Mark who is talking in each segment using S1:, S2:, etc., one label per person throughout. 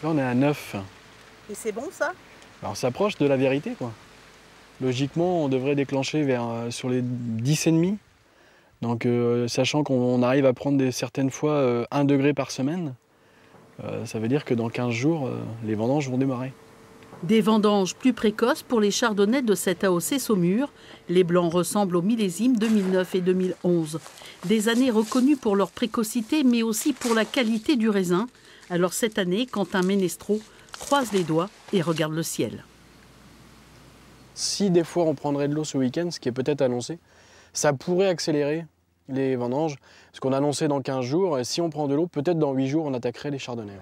S1: Là, on est à 9.
S2: Et c'est bon ça?
S1: Alors, on s'approche de la vérité, quoi. Logiquement, on devrait déclencher sur les 10,5. Donc, sachant qu'on arrive à prendre certaines fois 1 degré par semaine, ça veut dire que dans 15 jours, les vendanges vont démarrer.
S3: Des vendanges plus précoces pour les chardonnays de cette AOC Saumur. Les blancs ressemblent aux millésimes 2009 et 2011. Des années reconnues pour leur précocité, mais aussi pour la qualité du raisin. Alors cette année, Quentin Ménestreau croise les doigts et regarde le ciel.
S1: Si des fois on prendrait de l'eau ce week-end, ce qui est peut-être annoncé, ça pourrait accélérer les vendanges. Parce qu'on a annoncé dans 15 jours, et si on prend de l'eau, peut-être dans 8 jours, on attaquerait les chardonnays.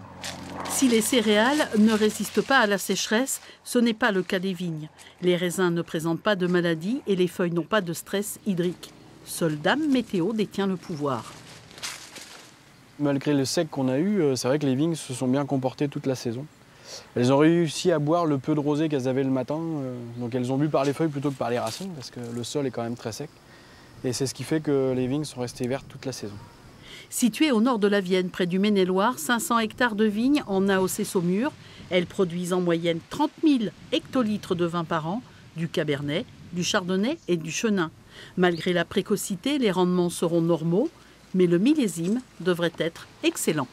S3: Si les céréales ne résistent pas à la sécheresse, ce n'est pas le cas des vignes. Les raisins ne présentent pas de maladie et les feuilles n'ont pas de stress hydrique. Seule Dame Météo détient le pouvoir.
S1: Malgré le sec qu'on a eu, c'est vrai que les vignes se sont bien comportées toute la saison. Elles ont réussi à boire le peu de rosée qu'elles avaient le matin, donc elles ont bu par les feuilles plutôt que par les racines, parce que le sol est quand même très sec. Et c'est ce qui fait que les vignes sont restées vertes toute la saison.
S3: Située au nord de la Vienne, près du Maine-et-Loire, 500 hectares de vignes en AOC Saumur. Elles produisent en moyenne 30 000 hectolitres de vin par an, du cabernet, du chardonnay et du chenin. Malgré la précocité, les rendements seront normaux, mais le millésime devrait être excellent.